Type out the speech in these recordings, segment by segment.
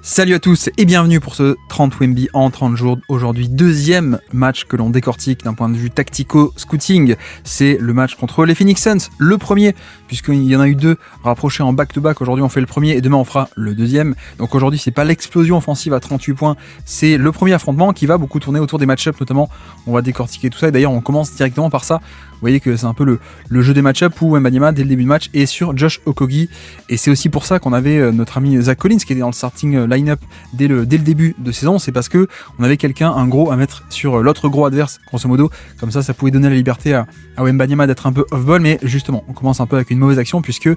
Salut à tous et bienvenue pour ce 30 Wemby en 30 jours. Aujourd'hui, deuxième match que l'on décortique d'un point de vue tactico-scouting. C'est le match contre les Phoenix Suns. Le premier, puisqu'il y en a eu deux rapprochés en back-to-back. Aujourd'hui, on fait le premier et demain, on fera le deuxième. Donc aujourd'hui, c'est pas l'explosion offensive à 38 points. C'est le premier affrontement qui va beaucoup tourner autour des match-ups notamment. On va décortiquer tout ça et d'ailleurs, on commence directement par ça. Vous voyez que c'est un peu le jeu des match-ups où Wembanyama, dès le début de match, est sur Josh Okogie. Et c'est aussi pour ça qu'on avait notre ami Zach Collins qui était dans le starting line-up dès le début de saison. C'est parce que on avait quelqu'un, un gros, à mettre sur l'autre gros adverse, grosso modo. Comme ça pouvait donner la liberté à Wembanyama d'être un peu off-ball. Mais justement, on commence un peu avec une mauvaise action puisque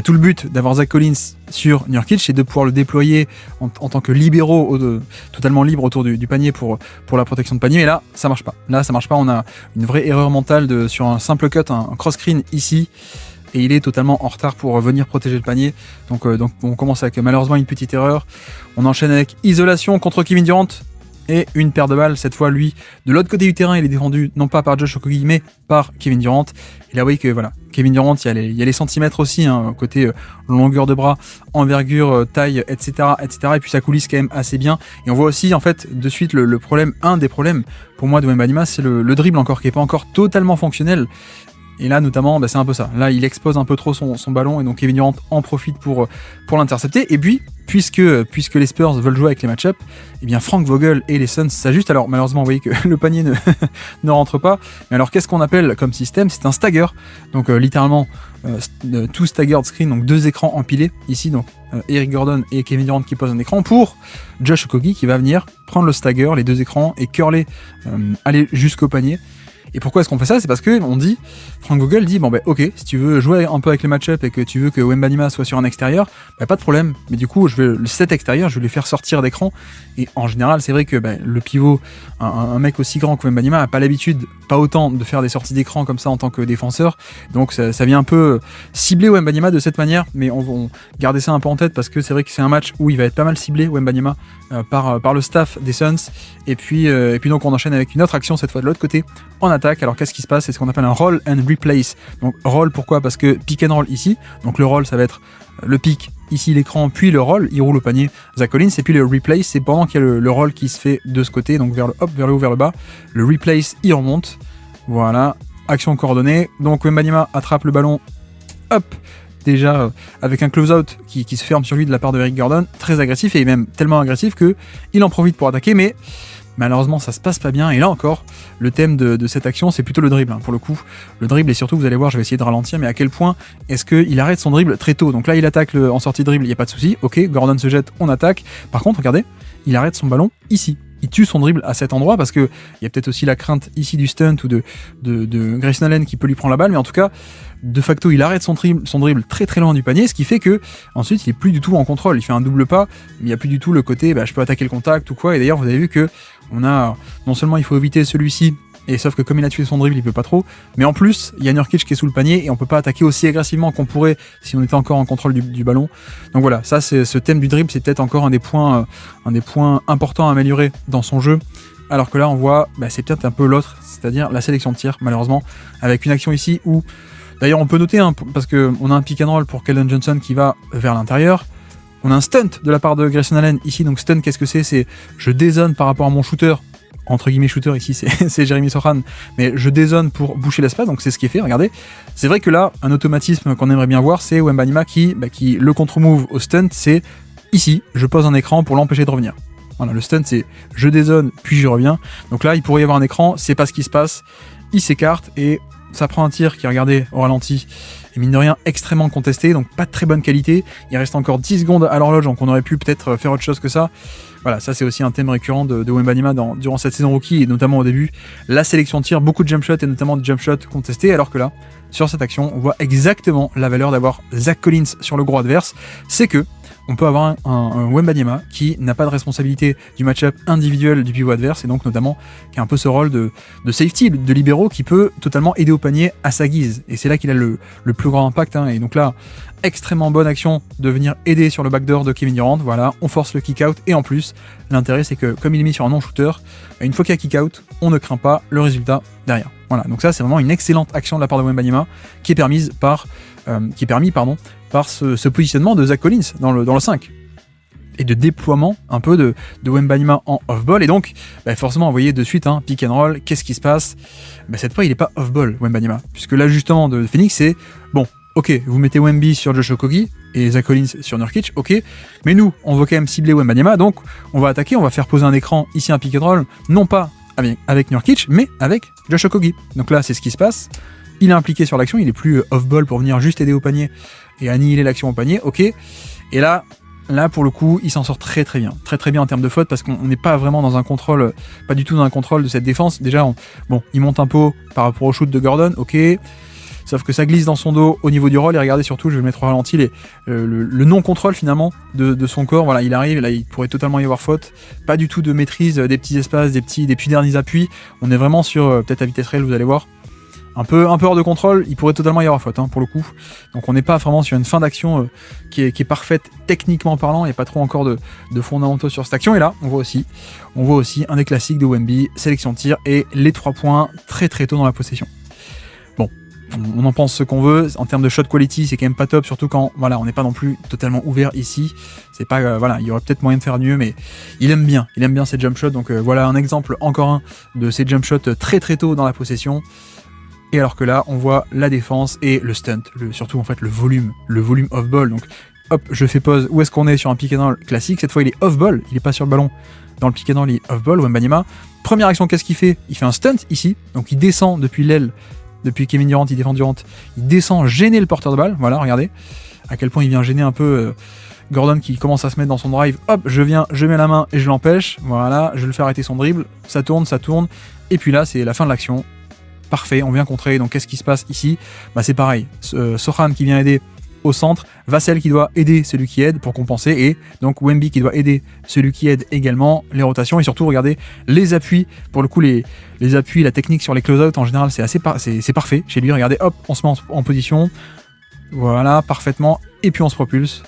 tout le but d'avoir Zach Collins sur Nurkic, c'est de pouvoir le déployer en tant que libéraux totalement libre autour du panier pour la protection de panier. Et là, ça marche pas. On a une vraie erreur mentale sur un simple cut, un cross-screen ici. Et il est totalement en retard pour venir protéger le panier. Donc on commence avec malheureusement une petite erreur. On enchaîne avec isolation contre Kevin Durant. Et une paire de balles, cette fois lui, de l'autre côté du terrain, il est défendu non pas par Josh Okogie, mais par Kevin Durant. Et là, vous voyez que voilà, Kevin Durant, il y a les centimètres aussi, côté longueur de bras, envergure, taille, etc., etc. Et puis ça coulisse quand même assez bien. Et on voit aussi, en fait, de suite, le problème, un des problèmes, pour moi, de Wembanyama, c'est le dribble encore, qui est pas encore totalement fonctionnel. Et là, notamment, c'est un peu ça. Là, il expose un peu trop son ballon et donc Kevin Durant en profite pour l'intercepter. Et puis, puisque les Spurs veulent jouer avec les match-up, eh bien, Frank Vogel et les Suns s'ajustent. Alors, malheureusement, vous voyez que le panier ne rentre pas. Mais alors, qu'est-ce qu'on appelle comme système ? C'est un stagger. Donc, littéralement, two staggered screen, donc deux écrans empilés. Ici, donc, Eric Gordon et Kevin Durant qui posent un écran pour Josh Okogie qui va venir prendre le stagger, les deux écrans, et curler, aller jusqu'au panier. Et pourquoi est-ce qu'on fait ça ? C'est parce que on dit, Frank Vogel dit, ok, si tu veux jouer un peu avec les match-up et que tu veux que Wembanyama soit sur un extérieur, pas de problème. Mais du coup, cet extérieur, je vais lui faire sortir d'écran. Et en général, c'est vrai que le pivot, un mec aussi grand que Wembanyama n'a pas l'habitude, pas autant, de faire des sorties d'écran comme ça en tant que défenseur. Donc ça vient un peu cibler Wembanyama de cette manière. Mais on va garder ça un peu en tête parce que c'est vrai que c'est un match où il va être pas mal ciblé, Wembanyama, par le staff des Suns. Et puis donc on enchaîne avec une autre action, cette fois de l'autre côté, en attaque. Alors qu'est-ce qui se passe ? C'est ce qu'on appelle un roll and replace. Donc roll, pourquoi ? Parce que pick and roll ici, donc le roll ça va être le pick, ici l'écran, puis le roll, il roule au panier Zach Collins, et puis le replace, c'est pendant qu'il y a le roll qui se fait de ce côté, donc vers le haut, vers le bas, le replace il remonte, voilà, action coordonnée, donc Wembanyama attrape le ballon, hop, déjà avec un close-out qui se ferme sur lui de la part de Eric Gordon, très agressif, et même tellement agressif qu'il en profite pour attaquer, mais malheureusement ça se passe pas bien. Et là encore, le thème de cette action, c'est plutôt le dribble, pour le coup, le dribble. Et surtout, vous allez voir, je vais essayer de ralentir, mais à quel point est-ce qu'il arrête son dribble très tôt. Donc là il attaque en sortie de dribble, il n'y a pas de souci, ok, Gordon se jette, on attaque. Par contre, regardez, il arrête son ballon ici. Il tue son dribble à cet endroit parce que il y a peut-être aussi la crainte ici du stunt ou de Grayson Allen qui peut lui prendre la balle, mais en tout cas, de facto, il arrête son dribble très très loin du panier, ce qui fait que ensuite il est plus du tout en contrôle. Il fait un double pas, mais il n'y a plus du tout le côté je peux attaquer le contact ou quoi. Et d'ailleurs, vous avez vu que on a non seulement il faut éviter celui-ci, et sauf que comme il a tué son dribble, il peut pas trop, mais en plus il y a Nurkic qui est sous le panier et on peut pas attaquer aussi agressivement qu'on pourrait si on était encore en contrôle du ballon. Donc voilà, ça c'est ce thème du dribble, c'est peut-être encore un des points importants à améliorer dans son jeu. Alors que là on voit c'est peut-être un peu l'autre, c'est-à-dire la sélection de tir, malheureusement, avec une action ici où d'ailleurs on peut noter parce que on a un pick and roll pour Keldon Johnson qui va vers l'intérieur. On a un stunt de la part de Grayson Allen ici, donc stunt, qu'est-ce que c'est ? C'est je dézone par rapport à mon shooter, entre guillemets shooter ici c'est Jeremy Sochan, mais je dézone pour boucher l'espace, donc c'est ce qui est fait, regardez. C'est vrai que là, un automatisme qu'on aimerait bien voir, c'est Wembanyama qui le contre-move au stunt, c'est ici, je pose un écran pour l'empêcher de revenir. Voilà, le stunt c'est je dézone puis je reviens. Donc là, il pourrait y avoir un écran, c'est pas ce qui se passe, il s'écarte et ça prend un tir qui, regardez, au ralenti, et mine de rien extrêmement contesté, donc pas de très bonne qualité. Il reste encore 10 secondes à l'horloge, donc on aurait pu peut-être faire autre chose que ça. Voilà, ça c'est aussi un thème récurrent de Wembanyama durant cette saison rookie, et notamment au début, la sélection de tir, beaucoup de jump shots et notamment de jump shots contestés, alors que là, sur cette action, on voit exactement la valeur d'avoir Zach Collins sur le gros adverse, c'est que on peut avoir un Wembanyama qui n'a pas de responsabilité du match-up individuel du pivot adverse, et donc notamment qui a un peu ce rôle de safety, de libéraux, qui peut totalement aider au panier à sa guise, et c'est là qu'il a le plus grand impact, et donc là, extrêmement bonne action de venir aider sur le backdoor de Kevin Durant, voilà, on force le kick-out, et en plus, l'intérêt c'est que comme il est mis sur un non-shooter, une fois qu'il y a kick-out, on ne craint pas le résultat derrière. Voilà, donc ça c'est vraiment une excellente action de la part de Wembanyama qui est permis par ce positionnement de Zach Collins dans le 5. et de déploiement un peu de Wembanyama en off-ball. Et donc, forcément, vous voyez de suite, pick and roll, qu'est-ce qui se passe? Cette fois, il n'est pas off-ball, Wembanyama, puisque l'ajustement de Phoenix, c'est bon, ok, vous mettez Wemby sur Josh Okogie et Zach Collins sur Nurkic, ok, mais nous, on veut quand même cibler Wembanyama, donc on va attaquer, on va faire poser un écran ici, un pick and roll, non pas avec Nurkic, mais avec Josh Okogie. Donc là, c'est ce qui se passe. Il est impliqué sur l'action, il est plus off-ball pour venir juste aider au panier et annihiler l'action au panier, ok. Et là, pour le coup, il s'en sort très très bien en termes de faute, parce qu'on n'est pas vraiment dans un contrôle, pas du tout dans un contrôle de cette défense. Déjà, il monte un peu par rapport au shoot de Gordon, ok, sauf que ça glisse dans son dos au niveau du roll, et regardez surtout, je vais le mettre au ralenti, le non-contrôle finalement de son corps, voilà, il arrive, là il pourrait totalement y avoir faute, pas du tout de maîtrise des petits espaces, des petits derniers appuis, on est vraiment sur, peut-être à vitesse réelle, vous allez voir, un peu hors de contrôle, il pourrait totalement y avoir faute pour le coup. Donc on n'est pas vraiment sur une fin d'action qui est parfaite techniquement parlant, il n'y a pas trop encore de fondamentaux sur cette action. Et là, on voit aussi un des classiques de Wemby, sélection de tir et les 3 points très très tôt dans la possession. Bon, on en pense ce qu'on veut, en termes de shot quality, c'est quand même pas top, surtout quand on n'est pas non plus totalement ouvert ici. C'est pas il y aurait peut-être moyen de faire mieux, mais il aime bien ces jump shots. Donc voilà un exemple encore un de ces jump shots très très tôt dans la possession. Et alors que là, on voit la défense et le stunt, surtout en fait le volume off-ball. Donc hop, je fais pause, où est-ce qu'on est sur un pick and roll classique? Cette fois, il est off-ball, il est pas sur le ballon. Dans le pick and roll, il est off-ball, Wembanyama. Première action, qu'est-ce qu'il fait? Il fait un stunt ici, donc il descend depuis l'aile, depuis Kevin Durant, il défend Durant, il descend gêner le porteur de balle. Voilà, regardez à quel point il vient gêner un peu Gordon qui commence à se mettre dans son drive. Hop, je mets la main et je l'empêche. Voilà, je le fais arrêter son dribble. Ça tourne. Et puis là, c'est la fin de l'action. Parfait, on vient contrer, donc qu'est-ce qui se passe ici? C'est pareil, Sochan qui vient aider au centre, Vassell qui doit aider celui qui aide pour compenser, et donc Wemby qui doit aider celui qui aide également, les rotations, et surtout regardez les appuis, pour le coup les appuis, la technique sur les close-out en général c'est parfait chez lui, regardez, hop, on se met en position, voilà, parfaitement, et puis on se propulse.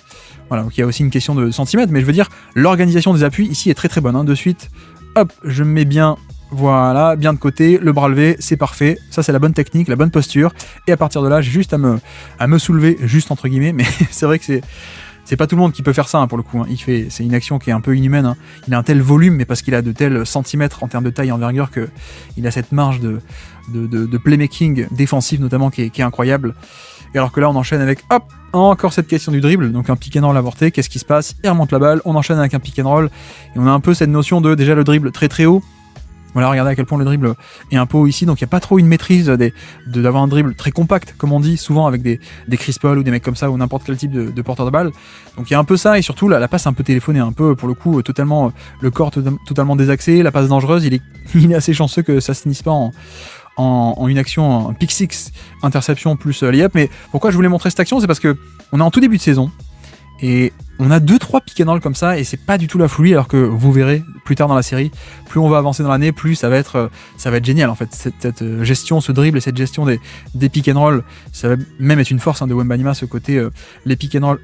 Voilà, donc il y a aussi une question de centimètres, mais je veux dire, l'organisation des appuis ici est très très bonne, de suite, hop, je me mets bien. Voilà, bien de côté, le bras levé, c'est parfait. Ça, c'est la bonne technique, la bonne posture. Et à partir de là, j'ai juste à me soulever, juste entre guillemets. Mais c'est vrai que c'est pas tout le monde qui peut faire ça pour le coup. C'est une action qui est un peu inhumaine. Il a un tel volume, mais parce qu'il a de tels centimètres en termes de taille et envergure qu'il a cette marge de playmaking défensif notamment qui est incroyable. Et alors que là, on enchaîne avec, hop, encore cette question du dribble, donc un pick and roll avorté. Qu'est-ce qui se passe? Il remonte la balle, on enchaîne avec un pick and roll. Et on a un peu cette notion de déjà le dribble très très haut. Voilà, regardez à quel point le dribble est un peu haut ici, donc il n'y a pas trop une maîtrise d'avoir un dribble très compact, comme on dit souvent avec des Chris Paul ou des mecs comme ça, ou n'importe quel type de porteur de balle. Donc il y a un peu ça, et surtout la passe un peu téléphonée, un peu pour le coup totalement, le corps totalement désaxé, la passe dangereuse, il est assez chanceux que ça se finisse pas en une action, un pick six, interception plus layup. Mais pourquoi je voulais montrer cette action, c'est parce que on est en tout début de saison, et on a 2-3 pick and roll comme ça, et c'est pas du tout la folie, alors que vous verrez plus tard dans la série, plus on va avancer dans l'année, plus ça va être génial en fait, cette gestion, ce dribble et cette gestion des pick and roll, ça va même être une force de Wembanyama, ce côté les pick and roll,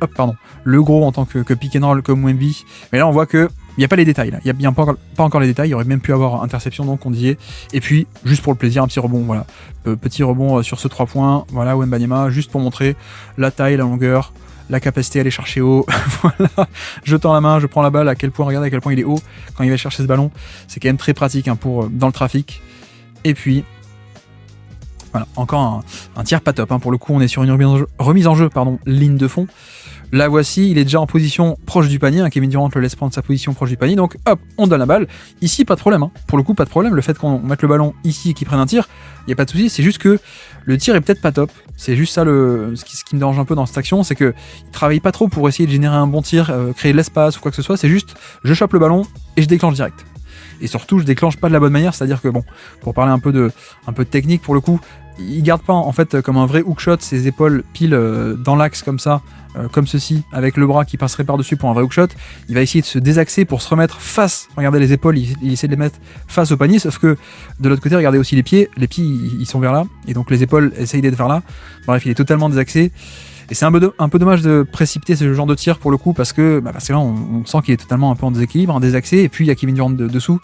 le gros en tant que pick and roll comme Wemby. Mais là on voit que il n'y a pas les détails, là. Il n'y a pas encore les détails, il y aurait même pu avoir interception, donc on disait. Et puis, juste pour le plaisir, un petit rebond, voilà. Petit rebond sur ce 3 points, voilà, Wembanyama, juste pour montrer la taille, la longueur, la capacité à aller chercher haut. Voilà, je tends la main, je prends la balle, regardez à quel point il est haut quand il va chercher ce ballon. C'est quand même très pratique pour dans le trafic. Et puis, voilà, encore un tir pas top. Pour le coup, on est sur une remise en jeu, ligne de fond. La voici, il est déjà en position proche du panier. Kevin Durant le laisse prendre sa position proche du panier. Donc hop, on donne la balle. Ici, pas de problème. Pour le coup, pas de problème. Le fait qu'on mette le ballon ici et qu'il prenne un tir, il n'y a pas de souci. C'est juste que le tir est peut-être pas top. C'est juste ça ce qui me dérange un peu dans cette action. C'est qu'il ne travaille pas trop pour essayer de générer un bon tir, créer de l'espace ou quoi que ce soit. C'est juste, je chope le ballon et je déclenche direct. Et surtout, je déclenche pas de la bonne manière. C'est-à-dire que, pour parler un peu de technique pour le coup, il garde pas en fait comme un vrai hookshot ses épaules pile dans l'axe comme ça, comme ceci, avec le bras qui passerait par-dessus pour un vrai hookshot. Il va essayer de se désaxer pour se remettre face, regardez les épaules, il essaie de les mettre face au panier, sauf que de l'autre côté, regardez aussi les pieds ils sont vers là, et donc les épaules essayent d'être vers là. Bref, il est totalement désaxé. Et c'est un peu dommage de précipiter ce genre de tir pour le coup, parce que là on sent qu'il est totalement un peu en déséquilibre, en désaxé, et puis il y a Kevin Durant dessous.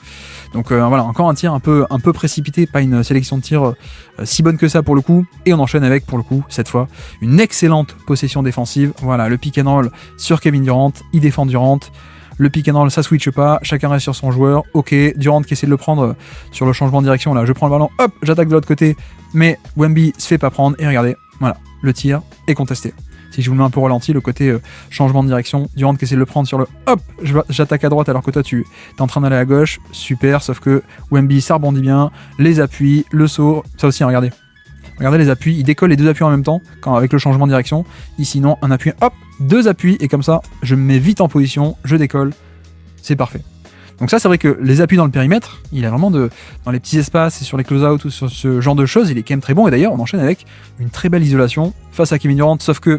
Donc voilà, encore un tir un peu précipité, pas une sélection de tir si bonne que ça pour le coup. Et on enchaîne avec, pour le coup, cette fois, une excellente possession défensive. Voilà, le pick and roll sur Kevin Durant, il défend Durant. le pick and roll ça switch pas, chacun reste sur son joueur, ok, Durant qui essaie de le prendre sur le changement de direction, là je prends le ballon, hop, j'attaque de l'autre côté, mais Wemby se fait pas prendre, et regardez, voilà, le tir est contesté. Si je vous le mets un peu ralenti, le côté changement de direction, Durant qui essaie de le prendre sur le hop, j'attaque à droite alors que toi tu es en train d'aller à gauche, super, sauf que Wemby ça rebondit bien, les appuis, le saut, ça aussi, hein, regardez les appuis, il décolle les deux appuis en même temps, avec le changement de direction, ici non, un appui, hop, deux appuis, et comme ça, je me mets vite en position, je décolle, c'est parfait. Donc ça, c'est vrai que les appuis dans le périmètre, il a vraiment dans les petits espaces et sur les close-out ou sur ce genre de choses, il est quand même très bon. Et d'ailleurs, on enchaîne avec une très belle isolation face à Kevin Durant, sauf que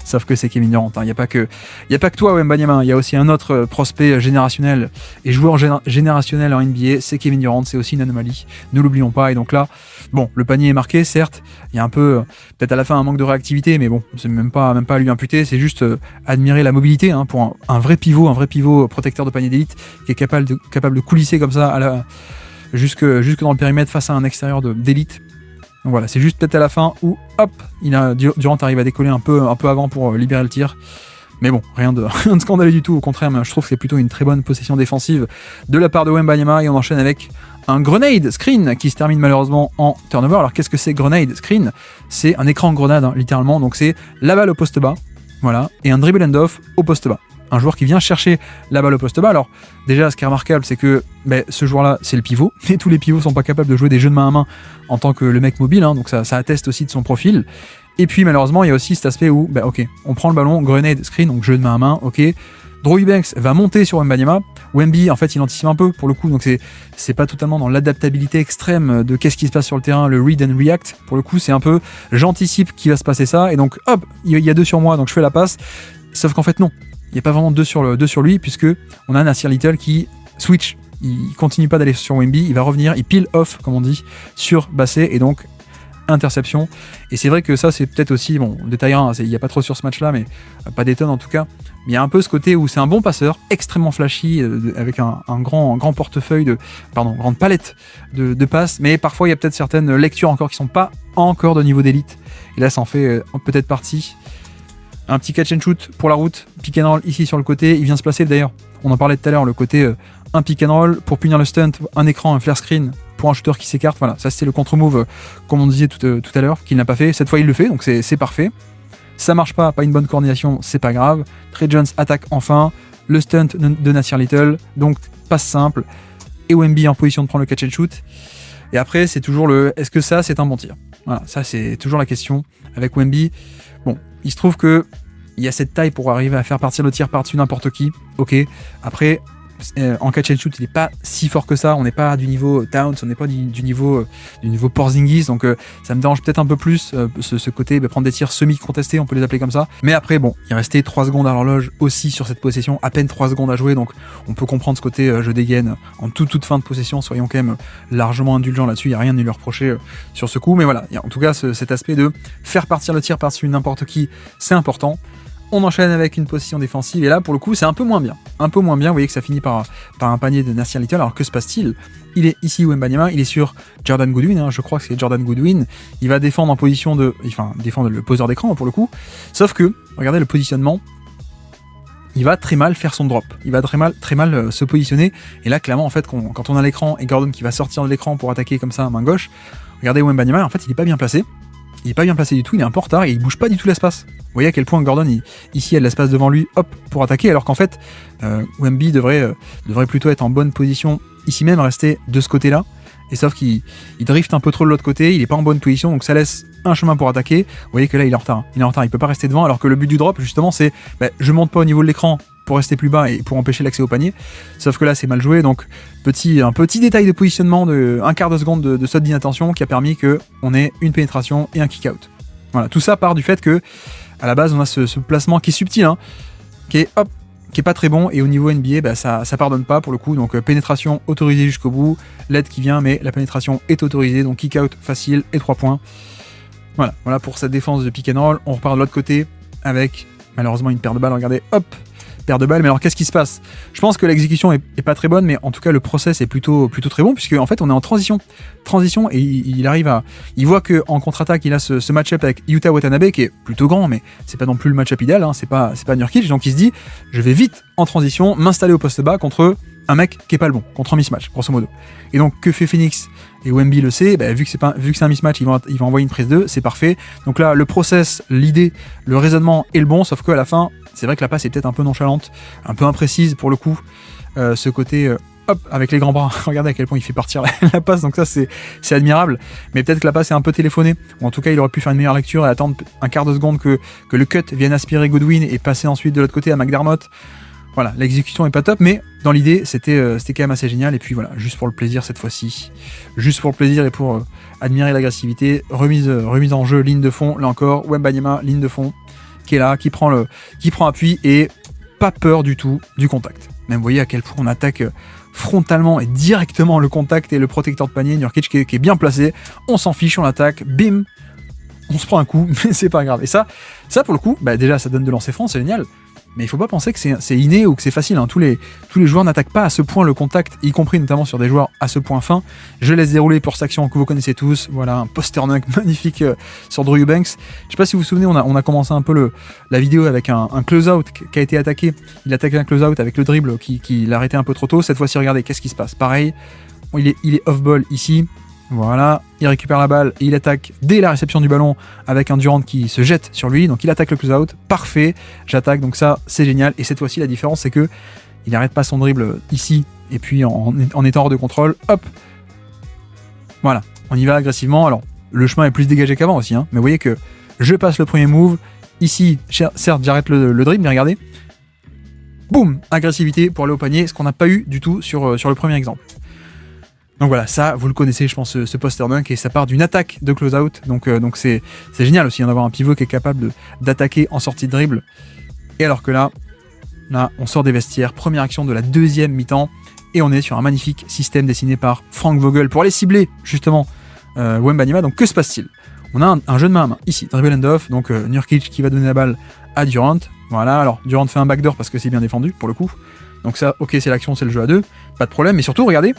c'est Kevin Durant. Il n'y a pas que toi, Wembanyama. Il y a aussi un autre prospect générationnel et joueur générationnel en NBA, c'est Kevin Durant. C'est aussi une anomalie. Ne l'oublions pas. Et donc là, bon, le panier est marqué, certes. Il y a un peu, peut-être à la fin, un manque de réactivité, mais bon, c'est même pas à lui imputer. C'est juste admirer la mobilité pour un vrai pivot protecteur de panier d'élite qui est capable de coulisser comme ça jusque dans le périmètre face à un extérieur d'élite. Donc voilà, c'est juste peut-être à la fin où hop, Durant arrive à décoller un peu avant pour libérer le tir. Mais bon, rien de scandaleux du tout, au contraire, je trouve que c'est plutôt une très bonne possession défensive de la part de Wembanyama, et on enchaîne avec un grenade screen qui se termine malheureusement en turnover. Alors qu'est-ce que c'est grenade screen? C'est un écran grenade, hein, littéralement, donc c'est la balle au poste bas, voilà, et un dribble end-off au poste bas. Un joueur qui vient chercher la balle au poste bas. Alors déjà, ce qui est remarquable, c'est que ce joueur-là, c'est le pivot, et tous les pivots sont pas capables de jouer des jeux de main à main en tant que le mec mobile, hein, donc ça atteste aussi de son profil. Et puis malheureusement, il y a aussi cet aspect où, ok, on prend le ballon, grenade screen, donc jeu de main à main, ok. Drew Eubanks va monter sur Wembanyama. Wemby, en fait, il anticipe un peu pour le coup, donc c'est pas totalement dans l'adaptabilité extrême de qu'est-ce qui se passe sur le terrain, le read and react. Pour le coup, c'est un peu j'anticipe qu'il va se passer ça, et donc hop, il y a 2 sur moi, donc je fais la passe. Sauf qu'en fait, non. Il n'y a pas vraiment 2 sur lui, puisque on a Nassir Little qui switch. Il continue pas d'aller sur Wemby, il va revenir, il peel off, comme on dit, sur Basset, et donc interception. Et c'est vrai que ça, c'est peut-être aussi, bon, détail 1, il n'y a pas trop sur ce match-là, mais pas des tonnes en tout cas. Mais il y a un peu ce côté où c'est un bon passeur, extrêmement flashy, avec un grand portefeuille grande palette de passes, mais parfois il y a peut-être certaines lectures encore qui sont pas encore de niveau d'élite. Et là, ça en fait peut-être partie. Un petit catch and shoot pour la route, pick and roll ici sur le côté, il vient se placer d'ailleurs, on en parlait tout à l'heure, le côté un pick and roll pour punir le stunt, un écran, un flare screen pour un shooter qui s'écarte, voilà, ça c'est le contre-move comme on disait tout à l'heure, qu'il n'a pas fait, cette fois il le fait, donc c'est parfait. Ça marche pas une bonne coordination, c'est pas grave. Trey Jones attaque enfin, le stunt de Nassir Little, donc passe simple, et Wemby en position de prendre le catch and shoot. Et après c'est toujours est-ce que ça c'est un bon tir? Voilà, ça c'est toujours la question avec Wemby. Bon, il se trouve que il y a cette taille pour arriver à faire partir le tir par-dessus n'importe qui. Ok. Après, en catch and shoot, il n'est pas si fort que ça. On n'est pas du niveau Towns, on n'est pas du niveau Porzingis. Donc ça me dérange peut-être un peu plus ce côté prendre des tirs semi-contestés, on peut les appeler comme ça. Mais après, bon, il restait 3 secondes à l'horloge aussi sur cette possession, à peine 3 secondes à jouer. Donc on peut comprendre ce côté je dégaine en toute fin de possession. Soyons quand même largement indulgents là-dessus. Il n'y a rien à lui reprocher sur ce coup. Mais voilà, il y a en tout cas cet aspect de faire partir le tir par-dessus n'importe qui, c'est important. On enchaîne avec une position défensive, et là, pour le coup, c'est un peu moins bien. Vous voyez que ça finit par un panier de Nassir Little, alors que se passe-t-il? Il est ici Wembanyama, il est sur Jordan Goodwin, je crois que c'est Jordan Goodwin. Il va défendre en position défendre le poseur d'écran, pour le coup. Sauf que, regardez le positionnement, il va très mal faire son drop. Il va très mal se positionner. Et là, clairement, en fait, quand on a l'écran et Gordon qui va sortir de l'écran pour attaquer comme ça à main gauche, regardez Wembanyama, en fait, il est pas bien placé. Il est pas bien placé du tout, il est un peu en retard et il bouge pas du tout l'espace. Vous voyez à quel point Gordon, ici, a de l'espace devant lui, hop, pour attaquer, alors qu'en fait, Wemby devrait plutôt être en bonne position, ici même, rester de ce côté-là. Et sauf qu'il drift un peu trop de l'autre côté, il est pas en bonne position, donc ça laisse un chemin pour attaquer. Vous voyez que là, il est en retard. Il peut pas rester devant, alors que le but du drop, justement, c'est je monte pas au niveau de l'écran pour rester plus bas et pour empêcher l'accès au panier. Sauf que là, c'est mal joué, donc un petit détail de positionnement de un quart de seconde de saut d'inattention qui a permis qu'on ait une pénétration et un kick-out. Voilà, tout ça part du fait que, à la base, on a ce placement qui est subtil, hein, qui est pas très bon, et au niveau NBA, ça pardonne pas pour le coup, donc pénétration autorisée jusqu'au bout, l'aide qui vient, mais la pénétration est autorisée, donc kick-out facile et 3 points. Voilà pour cette défense de pick and roll. On repart de l'autre côté avec malheureusement une paire de balles, regardez, hop, paire de balles. Mais alors qu'est-ce qui se passe? Je pense que l'exécution est pas très bonne, mais en tout cas le process est plutôt très bon, puisque en fait on est en transition et il voit que en contre-attaque il a ce match-up avec Yuta Watanabe qui est plutôt grand, mais c'est pas non plus le match-up idéal, hein, c'est pas Nurkic, donc il se dit je vais vite en transition m'installer au poste bas contre un mec qui est pas le bon, contre un mismatch grosso modo. Et donc que fait Phoenix? Et Wemby le sait, vu que c'est un mismatch, il va envoyer une prise 2, c'est parfait. Donc là le process, l'idée, le raisonnement est le bon, sauf qu'à la fin c'est vrai que la passe est peut-être un peu nonchalante, un peu imprécise pour le coup, ce côté hop, avec les grands bras, regardez à quel point il fait partir la passe, donc ça c'est admirable, mais peut-être que la passe est un peu téléphonée, ou en tout cas il aurait pu faire une meilleure lecture et attendre un quart de seconde que le cut vienne aspirer Goodwin et passer ensuite de l'autre côté à McDermott. Voilà, l'exécution est pas top, mais dans l'idée c'était quand même assez génial, et puis voilà, juste pour le plaisir cette fois-ci, juste pour le plaisir et pour admirer l'agressivité, remise en jeu, ligne de fond, là encore, Wembanyama, ligne de fond, qui est là, qui prend appui, et pas peur du tout du contact. Même vous voyez à quel point on attaque frontalement et directement le contact et le protecteur de panier, Nurkic qui est bien placé, on s'en fiche, on attaque, bim, on se prend un coup, mais c'est pas grave. Et ça pour le coup, déjà ça donne de lancer franc, c'est génial, mais il faut pas penser que c'est inné ou que c'est facile, hein. Tous les joueurs n'attaquent pas à ce point le contact, y compris notamment sur des joueurs à ce point fin. Je laisse dérouler pour cette action que vous connaissez tous, voilà, un poster dunk magnifique sur Drew Eubanks. Je sais pas si vous vous souvenez, on a commencé un peu la vidéo avec un close-out qui a été attaqué, il attaque un close-out avec le dribble qui l'a arrêté un peu trop tôt. Cette fois-ci, regardez, qu'est-ce qui se passe? Pareil, il est off-ball ici. Voilà, il récupère la balle et il attaque dès la réception du ballon avec un Durant qui se jette sur lui, donc il attaque le close-out, parfait, j'attaque, donc ça c'est génial. Et cette fois-ci la différence c'est que il n'arrête pas son dribble ici et puis en étant hors de contrôle, hop, voilà, on y va agressivement. Alors le chemin est plus dégagé qu'avant aussi, hein, mais vous voyez que je passe le premier move, ici certes j'arrête le dribble, mais regardez, boum, agressivité pour aller au panier, ce qu'on n'a pas eu du tout sur le premier exemple. Donc voilà, ça, vous le connaissez, je pense, ce poster dunk, et ça part d'une attaque de close-out, donc c'est génial aussi, hein, d'avoir un pivot qui est capable d'attaquer en sortie de dribble. Et alors que là, on sort des vestiaires, première action de la deuxième mi-temps, et on est sur un magnifique système dessiné par Frank Vogel pour aller cibler, justement, Wembanyama. Donc que se passe-t-il? On a un jeu de main à main, ici, dribble and off, donc Nurkic qui va donner la balle à Durant. Voilà, alors Durant fait un backdoor parce que c'est bien défendu, pour le coup. Donc ça, ok, c'est l'action, c'est le jeu à deux, pas de problème, mais surtout, regardez,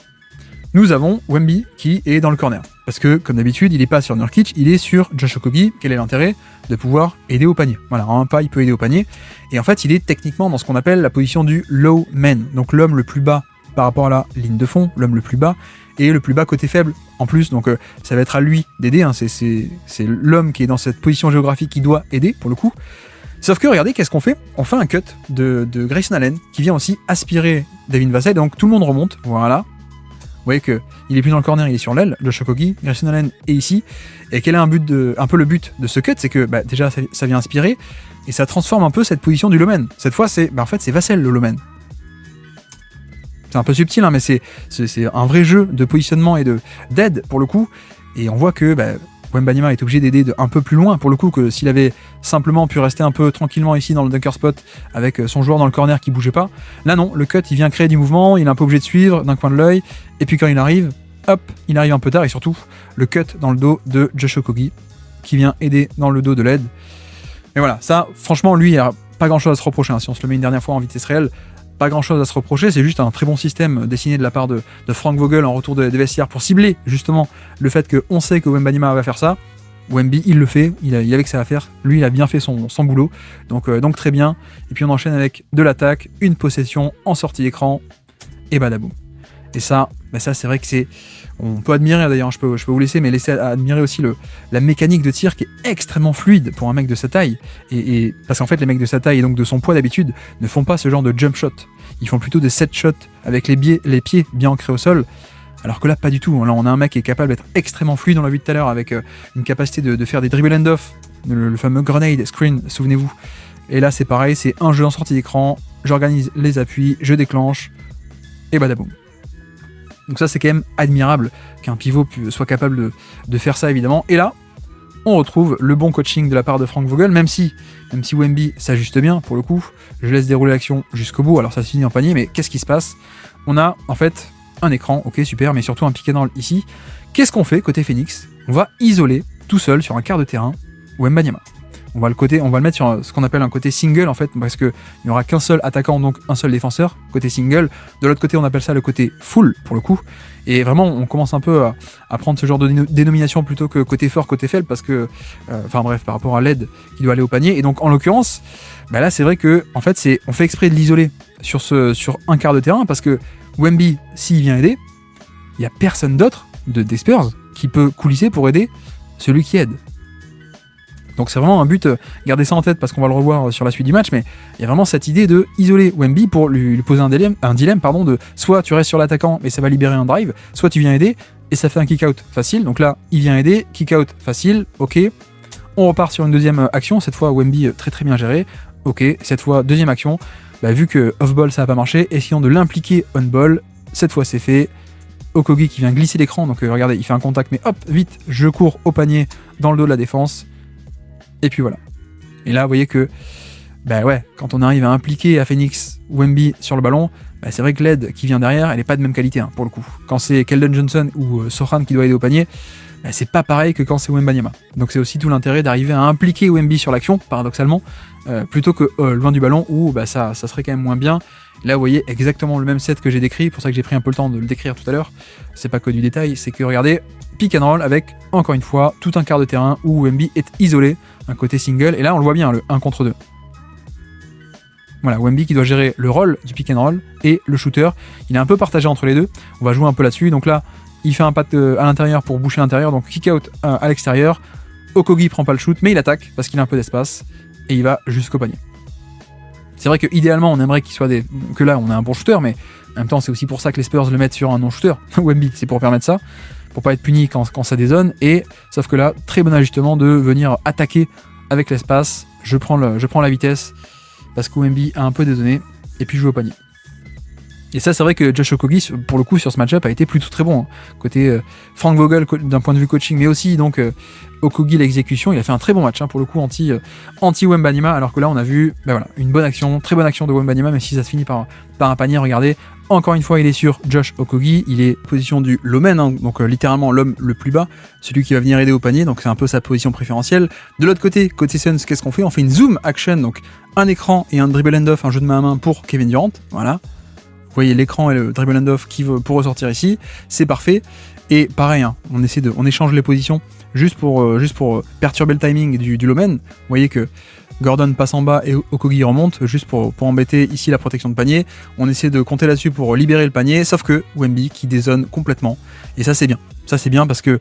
nous avons Wemby qui est dans le corner. Parce que, comme d'habitude, il n'est pas sur Nurkic, il est sur Josh Okogie. Quel est l'intérêt? De pouvoir aider au panier. Voilà, en un pas, il peut aider au panier. Et en fait, il est techniquement dans ce qu'on appelle la position du low man. Donc l'homme le plus bas par rapport à la ligne de fond, l'homme le plus bas, et le plus bas côté faible en plus. Donc ça va être à lui d'aider, hein. C'est l'homme qui est dans cette position géographique qui doit aider, pour le coup. Sauf que, regardez, qu'est-ce qu'on fait? On fait un cut de Grayson Allen, qui vient aussi aspirer Devin Vassell. Donc tout le monde remonte, voilà. Vous voyez qu'il est plus dans le corner, il est sur l'aile, le Okogie, Grayson Allen est ici. Et quel est un peu le but de ce cut? C'est que déjà ça vient inspirer, et ça transforme un peu cette position du Lomen. Cette fois, c'est Vassell le Lomen. C'est un peu subtil, hein, mais c'est un vrai jeu de positionnement et d'aide pour le coup. Et on voit que Wembanyama est obligé d'aider un peu plus loin pour le coup, que s'il avait simplement pu rester un peu tranquillement ici dans le dunker spot avec son joueur dans le corner qui bougeait pas. Là non, le cut il vient créer du mouvement, il est un peu obligé de suivre d'un coin de l'œil, et puis quand il arrive, hop, il arrive un peu tard, et surtout le cut dans le dos de Josh Okogie qui vient aider dans le dos de l'aide. Et voilà, ça franchement lui il n'y a pas grand chose à se reprocher, hein. Si on se le met une dernière fois en vitesse réelle, pas grand chose à se reprocher, c'est juste un très bon système dessiné de la part de Frank Vogel en retour des vestiaires pour cibler justement le fait qu'on sait que Wembanyama va faire ça. Wemby il le fait, il avait que ça à faire, lui il a bien fait son boulot, donc très bien. Et puis on enchaîne avec de l'attaque, une possession en sortie d'écran, et badaboum. Et ça c'est vrai que on peut admirer d'ailleurs, je peux vous laisser admirer aussi la mécanique de tir qui est extrêmement fluide pour un mec de sa taille, et parce qu'en fait les mecs de sa taille et donc de son poids d'habitude ne font pas ce genre de jump shot, ils font plutôt des set shots avec les pieds bien ancrés au sol, alors que là pas du tout. Là on a un mec qui est capable d'être extrêmement fluide, on l'a vu tout à l'heure, avec une capacité de faire des dribble and off, le fameux grenade screen, souvenez-vous. Et là c'est pareil, c'est un jeu en sortie d'écran, j'organise les appuis, je déclenche, et badaboum. Donc ça c'est quand même admirable qu'un pivot soit capable de faire ça évidemment. Et là, on retrouve le bon coaching de la part de Frank Vogel, même si Wemby s'ajuste bien pour le coup. Je laisse dérouler l'action jusqu'au bout, alors ça se finit en panier, mais qu'est-ce qui se passe? On a en fait un écran, ok super, mais surtout un pick and roll ici. Qu'est-ce qu'on fait côté Phoenix? On va isoler tout seul sur un quart de terrain Wembanyama. On va le mettre sur ce qu'on appelle un côté single en fait, parce qu'il n'y aura qu'un seul attaquant, donc un seul défenseur, côté single. De l'autre côté, on appelle ça le côté full pour le coup. Et vraiment, on commence un peu à prendre ce genre de dénomination plutôt que côté fort, côté faible, parce que, par rapport à l'aide qui doit aller au panier. Et donc, en l'occurrence, là, c'est vrai que, en fait, on fait exprès de l'isoler sur un quart de terrain, parce que Wemby, s'il vient aider, il n'y a personne d'autre des Spurs qui peut coulisser pour aider celui qui aide. Donc c'est vraiment un but, gardez ça en tête parce qu'on va le revoir sur la suite du match, mais il y a vraiment cette idée de isoler Wemby pour lui poser un dilemme de soit tu restes sur l'attaquant mais ça va libérer un drive, soit tu viens aider et ça fait un kick-out facile. Donc là, il vient aider, kick-out facile, ok. On repart sur une deuxième action, cette fois Wemby très très bien géré, ok. Cette fois, deuxième action, vu que off-ball ça n'a pas marché, essayons de l'impliquer on-ball, cette fois c'est fait. Okogie qui vient glisser l'écran, donc regardez, il fait un contact, mais hop, vite, je cours au panier dans le dos de la défense. Et puis voilà. Et là, vous voyez que, quand on arrive à impliquer à Phoenix Wemby sur le ballon, c'est vrai que l'aide qui vient derrière, elle n'est pas de même qualité, pour le coup. Quand c'est Keldon Johnson ou Sochan qui doit aider au panier, c'est pas pareil que quand c'est Wembanyama. Donc c'est aussi tout l'intérêt d'arriver à impliquer Wemby sur l'action, paradoxalement, plutôt que loin du ballon où ça serait quand même moins bien. Là, vous voyez exactement le même set que j'ai décrit, pour ça que j'ai pris un peu le temps de le décrire tout à l'heure. C'est pas que du détail, c'est que regardez, pick and roll avec, encore une fois, tout un quart de terrain où Wemby est isolé, un côté single, et là on le voit bien, le 1 contre 2. Voilà, Wemby qui doit gérer le rôle du pick and roll et le shooter. Il est un peu partagé entre les deux, on va jouer un peu là-dessus. Donc là, il fait un pat à l'intérieur pour boucher l'intérieur, donc kick out à l'extérieur. Okogie prend pas le shoot, mais il attaque parce qu'il a un peu d'espace, et il va jusqu'au panier. C'est vrai que idéalement on aimerait qu'il soit que là on a un bon shooter, mais en même temps c'est aussi pour ça que les Spurs le mettent sur un non-shooter. Wemby, c'est pour permettre ça, pour pas être puni quand ça dézone, et sauf que là, très bon ajustement de venir attaquer avec l'espace. Je prends la vitesse parce que Wemby a un peu dézonné, et puis je joue au panier. Et ça, c'est vrai que Josh Okogie, pour le coup, sur ce match-up, a été plutôt très bon. Côté Frank Vogel, d'un point de vue coaching, mais aussi donc Okogie, l'exécution, il a fait un très bon match, pour le coup, anti-Wembanyama, alors que là, on a vu une bonne action, très bonne action de Wembanyama, même si ça se finit par un panier. Regardez, encore une fois, il est sur Josh Okogie, il est position du low man, donc littéralement l'homme le plus bas, celui qui va venir aider au panier, donc c'est un peu sa position préférentielle. De l'autre côté Suns, qu'est-ce qu'on fait ? On fait une zoom action, donc un écran et un dribble end-off, un jeu de main à main pour Kevin Durant, voilà. Vous voyez l'écran et le dribble end-off qui veut pour ressortir ici, c'est parfait. Et pareil, on échange les positions juste pour perturber le timing du low man. Vous voyez que Gordon passe en bas et Okogie remonte, juste pour embêter ici la protection de panier. On essaie de compter là-dessus pour libérer le panier, sauf que Wemby qui dézone complètement. Et ça c'est bien. Ça c'est bien parce que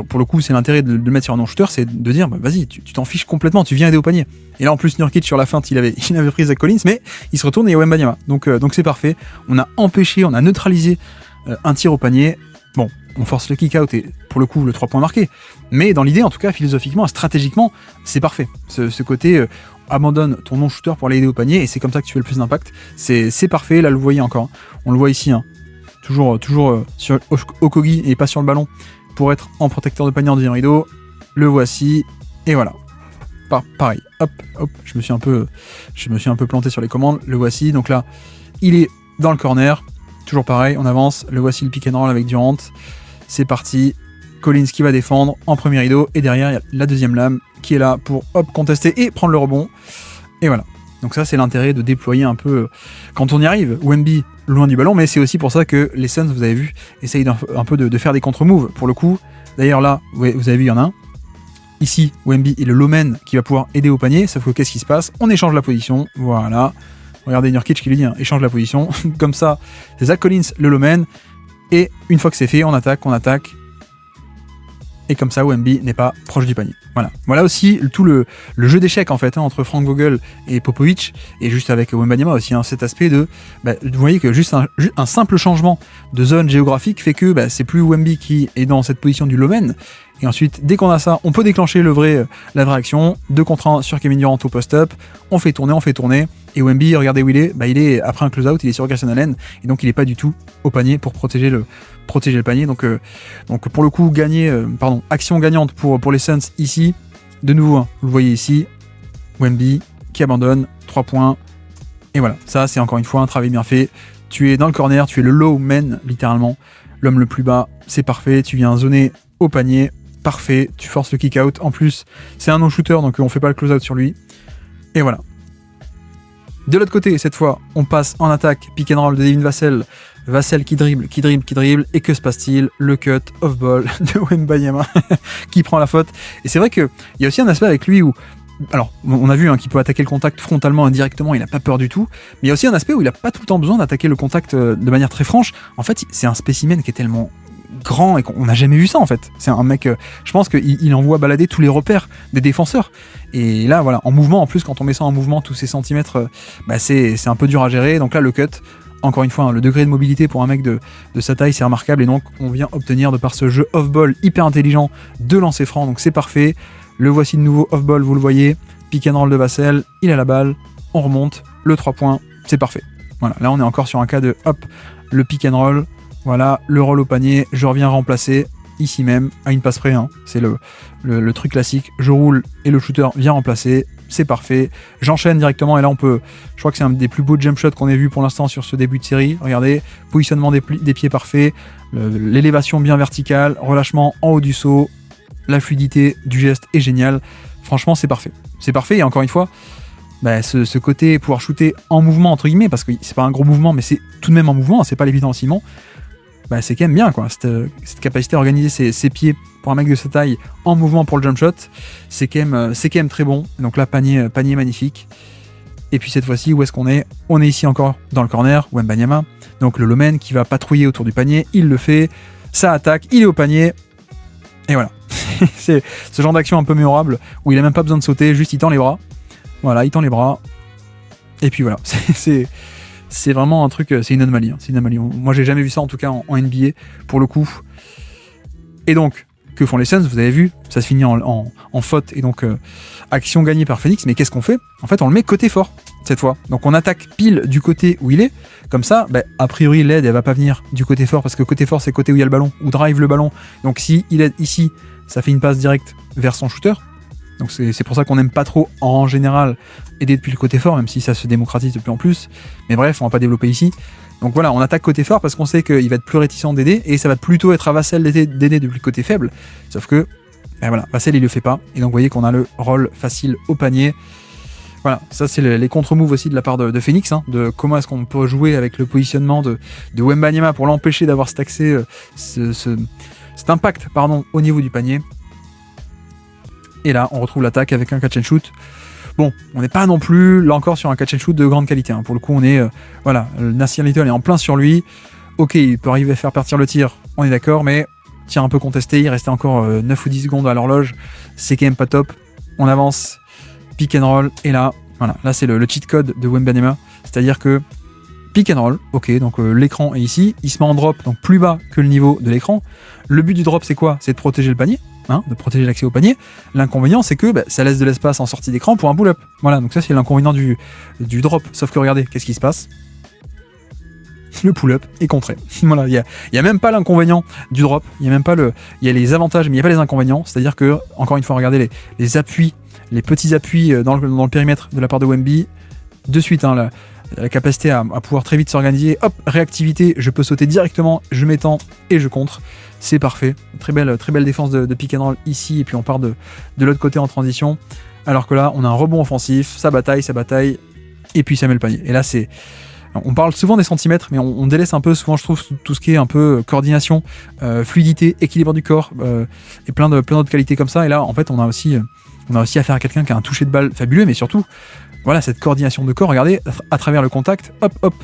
pour le coup c'est l'intérêt de le mettre sur un non-shooter, c'est de dire vas-y, tu t'en fiches complètement, tu viens aider au panier. Et là en plus Nurkic sur la feinte il avait pris Zach Collins, mais il se retourne et il y a Wembanyama. Donc c'est parfait. On a neutralisé un tir au panier. Bon, on force le kick-out et pour le coup le 3 points marqués. Mais dans l'idée, en tout cas, philosophiquement, stratégiquement, c'est parfait. Ce côté, abandonne ton non-shooter pour aller aider au panier et c'est comme ça que tu fais le plus d'impact. C'est parfait, là, vous le voyez encore. On le voit ici, toujours sur Okogie et pas sur le ballon pour être en protecteur de panier en deuxième rideau. Le voici, et voilà. Pareil, hop, je me suis un peu planté sur les commandes. Le voici, donc là, il est dans le corner. Toujours pareil, on avance, le voici le pick and roll avec Durant, c'est parti, Collins qui va défendre en premier rideau, et derrière il y a la deuxième lame qui est là pour contester et prendre le rebond, et voilà. Donc ça c'est l'intérêt de déployer un peu, quand on y arrive, Wemby loin du ballon, mais c'est aussi pour ça que les Suns, vous avez vu, essayent un peu de faire des contre-moves, pour le coup. D'ailleurs là, vous avez vu, il y en a un, ici Wemby est le low man qui va pouvoir aider au panier, sauf que qu'est-ce qui se passe ? On échange la position, voilà. Regardez Nurkic qui lui dit, échange la position. Comme ça, c'est Zach Collins, le low man. Et une fois que c'est fait, on attaque. Et comme ça, Wemby n'est pas proche du panier. Voilà aussi tout le jeu d'échecs en fait, entre Frank Vogel et Popovich, et juste avec Wembanyama aussi, cet aspect de... vous voyez que juste un simple changement de zone géographique fait que c'est plus Wemby qui est dans cette position du low man. Et ensuite, dès qu'on a ça, on peut déclencher la vraie action. 2 contre 1 sur Kevin Durant au post-up. On fait tourner. Et Wemby, regardez où il est. Il est après un close-out, il est sur Grayson Allen. Et donc, il n'est pas du tout au panier pour protéger le panier. Donc pour le coup, action gagnante pour les Suns ici. De nouveau, vous le voyez ici. Wemby qui abandonne. 3 points. Et voilà. Ça, c'est encore une fois un travail bien fait. Tu es dans le corner, tu es le low man, littéralement. L'homme le plus bas. C'est parfait. Tu viens zoner au panier. parfait, tu forces le kick out. En plus, c'est un non-shooter, donc on fait pas le close-out sur lui. Et voilà. De l'autre côté, cette fois, on passe en attaque, pick and roll de Devin Vassell. Vassell qui dribble, et que se passe-t-il? Le cut off-ball de Wembanyama qui prend la faute. Et c'est vrai qu'il y a aussi un aspect avec lui où, alors, on a vu qu'il peut attaquer le contact frontalement, indirectement, il n'a pas peur du tout, mais il y a aussi un aspect où il n'a pas tout le temps besoin d'attaquer le contact de manière très franche. En fait, c'est un spécimen qui est tellement grand et qu'on n'a jamais vu ça en fait. C'est un mec, je pense qu'il envoie balader tous les repères des défenseurs. Et là, voilà, en mouvement, en plus, quand on met ça en mouvement, tous ces centimètres, c'est un peu dur à gérer. Donc là, le cut, encore une fois, le degré de mobilité pour un mec de sa taille, c'est remarquable. Et donc, on vient obtenir, de par ce jeu off-ball hyper intelligent, de lancer franc. Donc c'est parfait. Le voici de nouveau off-ball, vous le voyez. Pick and roll de Vassell, il a la balle, on remonte, le 3 points, c'est parfait. Voilà, là on est encore sur un cas de hop, le pick and roll, voilà, le roll au panier, je reviens remplacer, ici même, à une passe près, c'est le truc classique, je roule et le shooter vient remplacer, c'est parfait, j'enchaîne directement et là on peut, je crois que c'est un des plus beaux jump shots qu'on ait vu pour l'instant sur ce début de série, regardez, positionnement des pieds parfait, l'élévation bien verticale, relâchement en haut du saut, la fluidité du geste est géniale, franchement c'est parfait. C'est parfait, et encore une fois, ce côté pouvoir shooter en mouvement, entre guillemets, parce que c'est pas un gros mouvement, mais c'est tout de même en mouvement, c'est pas l'évident ciment, c'est quand même bien, quoi. Cette capacité à organiser ses pieds pour un mec de sa taille en mouvement pour le jump shot, c'est quand même très bon. Donc là, panier magnifique. Et puis cette fois-ci, où est-ce qu'on est? On est ici encore dans le corner, Wembanyama, donc le Lomen qui va patrouiller autour du panier, il le fait, ça attaque, il est au panier, et voilà. C'est ce genre d'action un peu mémorable où il a même pas besoin de sauter, juste il tend les bras. Voilà, il tend les bras. Et puis voilà, c'est vraiment un truc, c'est une anomalie. C'est une anomalie. Moi, j'ai jamais vu ça en tout cas en NBA pour le coup. Et donc, que font les Suns? Vous avez vu, ça se finit en faute et donc action gagnée par Phoenix. Mais qu'est-ce qu'on fait? En fait, on le met côté fort cette fois. Donc, on attaque pile du côté où il est. Comme ça, a priori, l'aide, elle va pas venir du côté fort parce que côté fort, c'est le côté où il y a le ballon, où drive le ballon. Donc, si il aide ici, ça fait une passe directe vers son shooter. Donc c'est pour ça qu'on n'aime pas trop, en général, aider depuis le côté fort, même si ça se démocratise de plus en plus. Mais bref, on va pas développer ici. Donc voilà, on attaque côté fort parce qu'on sait qu'il va être plus réticent d'aider, et ça va plutôt être à Vassell d'aider depuis le côté faible. Sauf que, voilà, Vassell il le fait pas. Et donc vous voyez qu'on a le roll facile au panier. Voilà, ça c'est les contre-moves aussi de la part de Phoenix, de comment est-ce qu'on peut jouer avec le positionnement de Wembanyama pour l'empêcher d'avoir cet accès, cet impact au niveau du panier. Et là, on retrouve l'attaque avec un catch and shoot. Bon, on n'est pas non plus, là encore, sur un catch and shoot de grande qualité. Pour le coup, on est, Nassir Little est en plein sur lui. Ok, il peut arriver à faire partir le tir, on est d'accord, mais tir un peu contesté, il restait encore 9 ou 10 secondes à l'horloge. C'est quand même pas top. On avance, pick and roll, et là, voilà, là c'est le cheat code de Wembanyama. C'est-à-dire que pick and roll, ok, donc l'écran est ici, il se met en drop, donc plus bas que le niveau de l'écran. Le but du drop, c'est quoi? C'est de protéger le panier. De protéger l'accès au panier. L'inconvénient, c'est que ça laisse de l'espace en sortie d'écran pour un pull-up. Voilà, donc ça c'est l'inconvénient du drop. Sauf que regardez, qu'est-ce qui se passe? Le pull-up est contré. Voilà, il y a même pas l'inconvénient du drop. Il y a les avantages, mais il n'y a pas les inconvénients. C'est-à-dire que, encore une fois, regardez les appuis, les petits appuis dans le périmètre de la part de Wemby. De suite, la capacité à pouvoir très vite s'organiser. Hop, réactivité, je peux sauter directement, je m'étends et je contre. C'est parfait. Très belle défense de pick and roll ici, et puis on part de l'autre côté en transition. Alors que là, on a un rebond offensif, ça bataille, et puis ça met le panier. Et là, on parle souvent des centimètres, mais on délaisse un peu, souvent je trouve, tout ce qui est un peu coordination, fluidité, équilibre du corps, et plein d'autres qualités comme ça. Et là, en fait, on a aussi affaire à quelqu'un qui a un toucher de balle fabuleux, mais surtout, voilà, cette coordination de corps, regardez, à travers le contact, hop,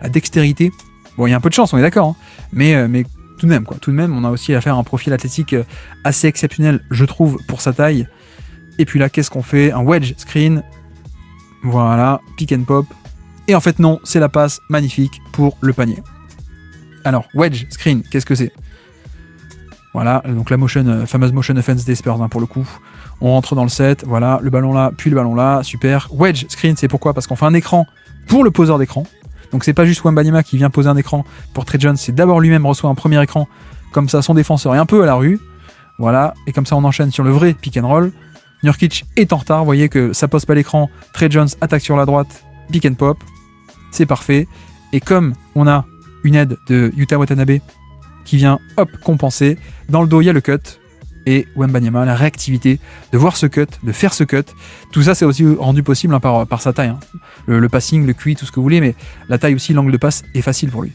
la dextérité. Bon, il y a un peu de chance, on est d'accord, mais tout de même, on a aussi affaire à un profil athlétique assez exceptionnel, je trouve, pour sa taille. Et puis là, qu'est-ce qu'on fait? Un wedge screen, voilà, pick and pop. Et en fait, non, c'est la passe magnifique pour le panier. Alors, wedge screen, qu'est-ce que c'est? Voilà, donc la fameuse motion offense des Spurs, pour le coup. On rentre dans le set, voilà, le ballon là, puis le ballon là, super. Wedge screen, c'est pourquoi? Parce qu'on fait un écran pour le poseur d'écran. Donc c'est pas juste Wembanyama qui vient poser un écran pour Trey Jones, c'est d'abord lui-même reçoit un premier écran, comme ça son défenseur est un peu à la rue, voilà, et comme ça on enchaîne sur le vrai pick and roll. Nurkic est en retard, vous voyez que ça pose pas l'écran, Trey Jones attaque sur la droite, pick and pop, c'est parfait, et comme on a une aide de Yuta Watanabe qui vient, hop, compenser, dans le dos il y a le cut, et Wembanyama, la réactivité de voir ce cut, de faire ce cut. Tout ça, c'est aussi rendu possible hein, par sa taille. Hein. Le passing, le QI, tout ce que vous voulez, mais la taille aussi, l'angle de passe est facile pour lui.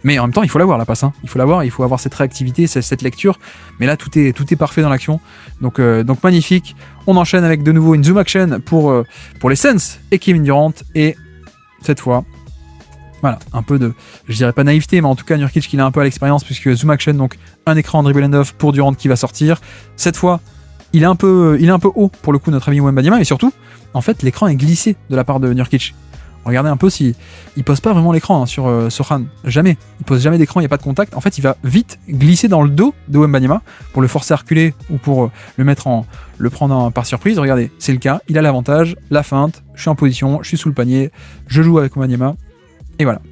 Mais en même temps, il faut l'avoir la passe. Hein. Il faut l'avoir, il faut avoir cette réactivité, cette lecture. Mais là, tout est parfait dans l'action. Donc magnifique. On enchaîne avec de nouveau une zoom action pour les Suns et Kevin Durant. Et cette fois, voilà, un peu de, je dirais pas naïveté, mais en tout cas Nurkic qui a un peu à l'expérience puisque zoom action, donc un écran en dribble and off pour Durant qui va sortir. Cette fois, il est un peu haut pour le coup notre ami Wembanyama, et surtout, en fait, l'écran est glissé de la part de Nurkic. Regardez un peu si il pose pas vraiment l'écran hein, sur Sohan, jamais. Il pose jamais d'écran, il n'y a pas de contact. En fait, il va vite glisser dans le dos de Wembanyama pour le forcer à reculer ou pour le prendre par surprise. Regardez, c'est le cas. Il a l'avantage, la feinte. Je suis en position, je suis sous le panier, je joue avec Wembanyama et voilà.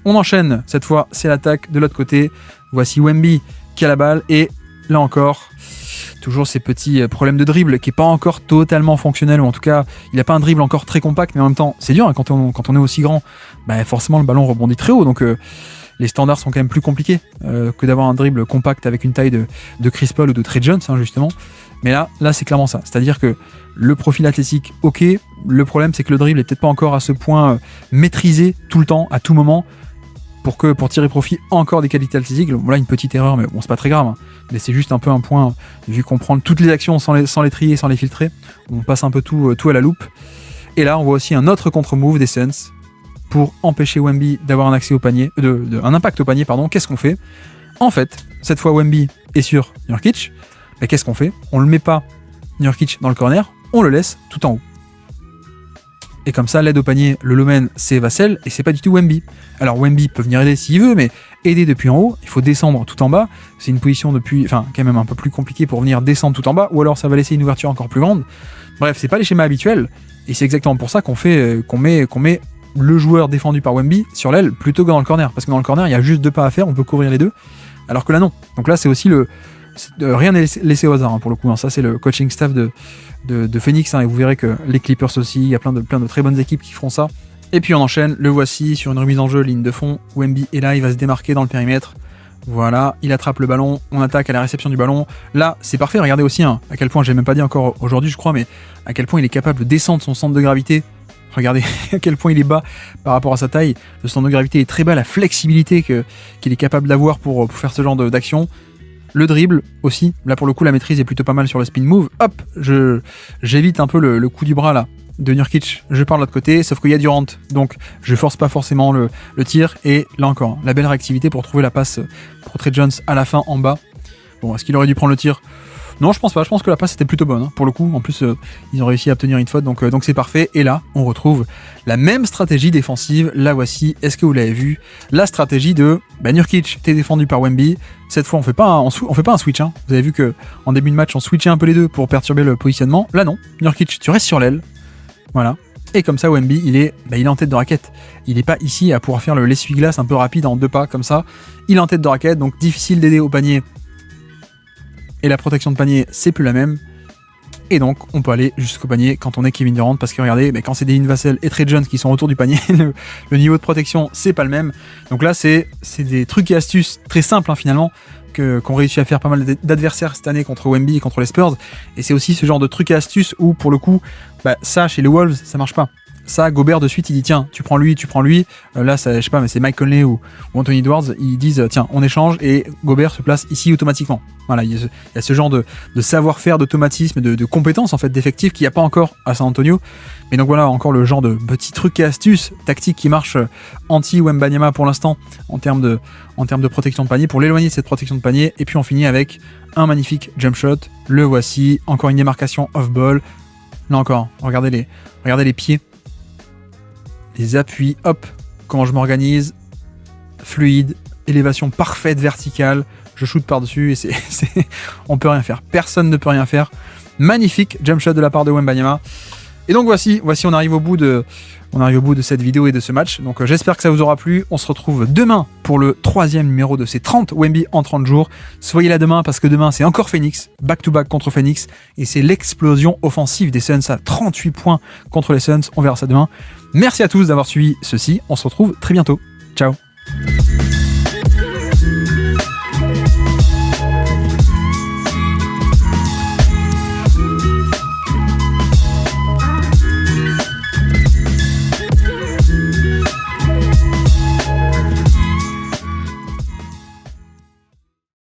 On enchaîne. Cette fois, c'est l'attaque de l'autre côté. Voici Wemby qui a la balle et là encore. Toujours ces petits problèmes de dribble qui n'est pas encore totalement fonctionnel, ou en tout cas il n'a pas un dribble encore très compact, mais en même temps c'est dur hein, quand on est aussi grand, bah, forcément le ballon rebondit très haut, donc les standards sont quand même plus compliqués que d'avoir un dribble compact avec une taille de Chris Paul ou de Trey Jones hein, justement. Mais là c'est clairement ça, c'est-à-dire que le profil athlétique, ok, le problème c'est que le dribble est peut-être pas encore à ce point maîtrisé tout le temps, à tout moment, pour tirer profit encore des qualités athlétiques. Voilà une petite erreur, mais bon c'est pas très grave, hein. Mais c'est juste un peu un point, vu qu'on prend toutes les actions sans les trier, sans les filtrer, on passe un peu tout à la loupe. Et là on voit aussi un autre contre-move des Suns pour empêcher Wemby d'avoir un accès au panier, un impact au panier, pardon. Qu'est-ce qu'on fait? En fait, cette fois Wemby est sur Nurkic, mais qu'est-ce qu'on fait? On le met pas Nurkic dans le corner, on le laisse tout en haut. Et comme ça, l'aide au panier, le Lomen, c'est Vassell, et c'est pas du tout Wemby. Alors Wemby peut venir aider s'il veut, mais aider depuis en haut, il faut descendre tout en bas. C'est une position quand même un peu plus compliquée pour venir descendre tout en bas, ou alors ça va laisser une ouverture encore plus grande. Bref, c'est pas les schémas habituels, et c'est exactement pour ça qu'on met le joueur défendu par Wemby sur l'aile plutôt que dans le corner, parce que dans le corner, il y a juste 2 pas à faire, on peut couvrir les deux, alors que là non. Donc là, c'est aussi rien n'est laissé au hasard hein, pour le coup. Hein. Ça, c'est le coaching staff de Phoenix, hein, et vous verrez que les Clippers aussi, il y a plein de très bonnes équipes qui feront ça. Et puis on enchaîne, le voici sur une remise en jeu, ligne de fond. Wemby est là, il va se démarquer dans le périmètre. Voilà, il attrape le ballon, on attaque à la réception du ballon. Là, c'est parfait, regardez aussi hein, à quel point, j'ai même pas dit encore aujourd'hui je crois, mais à quel point il est capable de descendre son centre de gravité. Regardez à quel point il est bas par rapport à sa taille. Le centre de gravité est très bas, la flexibilité qu'il est capable d'avoir pour faire ce genre d'action. Le dribble aussi, là pour le coup la maîtrise est plutôt pas mal sur le spin move. Hop, j'évite un peu le coup du bras là de Nurkic, je pars de l'autre côté, sauf qu'il y a Durant, donc je force pas forcément le tir, et là encore, la belle réactivité pour trouver la passe pour Trey Jones à la fin en bas. Bon, est-ce qu'il aurait dû prendre le tir? Non, je pense pas, je pense que la passe était plutôt bonne, hein, pour le coup, en plus ils ont réussi à obtenir une faute, donc c'est parfait, et là, on retrouve la même stratégie défensive, la voici, est-ce que vous l'avez vu? La stratégie de, Nurkic, t'es défendu par Wemby, cette fois on fait pas un switch, hein. Vous avez vu que en début de match on switchait un peu les deux pour perturber le positionnement, là non, Nurkic, tu restes sur l'aile, voilà, et comme ça Wemby, il est en tête de raquette, il est pas ici à pouvoir faire l'essuie-glace un peu rapide en 2 pas, comme ça, il est en tête de raquette, donc difficile d'aider au panier, et la protection de panier, c'est plus la même. Et donc, on peut aller jusqu'au panier quand on est Kevin Durant, parce que regardez, quand c'est Devin Vassell et Trey Jones qui sont autour du panier, le niveau de protection, c'est pas le même. Donc là, c'est des trucs et astuces très simples, hein, finalement, qu'on réussit à faire pas mal d'adversaires cette année contre Wemby et contre les Spurs. Et c'est aussi ce genre de trucs et astuces où, pour le coup, ça, chez les Wolves, ça marche pas. Ça, Gobert de suite il dit tiens, tu prends lui. Là, ça, je sais pas, mais c'est Mike Conley ou Anthony Edwards, ils disent tiens, on échange, et Gobert se place ici automatiquement. Voilà, il y a ce genre de savoir-faire, d'automatisme, de compétences en fait, d'effectifs qu'il n'y a pas encore à San Antonio. Mais donc voilà, encore le genre de petits trucs et astuces tactiques qui marchent anti-Wembanyama pour l'instant en termes de protection de panier, pour l'éloigner de cette protection de panier. Et puis on finit avec un magnifique jump shot. Le voici, encore une démarcation off-ball. Là encore, regardez les pieds. Les appuis, hop, comment je m'organise, fluide, élévation parfaite verticale, je shoot par-dessus et on peut rien faire, personne ne peut rien faire. Magnifique jump shot de la part de Wembanyama. Et donc voici on arrive au bout de cette vidéo et de ce match. Donc j'espère que ça vous aura plu. On se retrouve demain pour le 3e numéro de ces 30 Wemby en 30 jours. Soyez là demain parce que demain c'est encore Phoenix, back-to-back contre Phoenix, et c'est l'explosion offensive des Suns à 38 points contre les Suns. On verra ça demain. Merci à tous d'avoir suivi ceci. On se retrouve très bientôt. Ciao.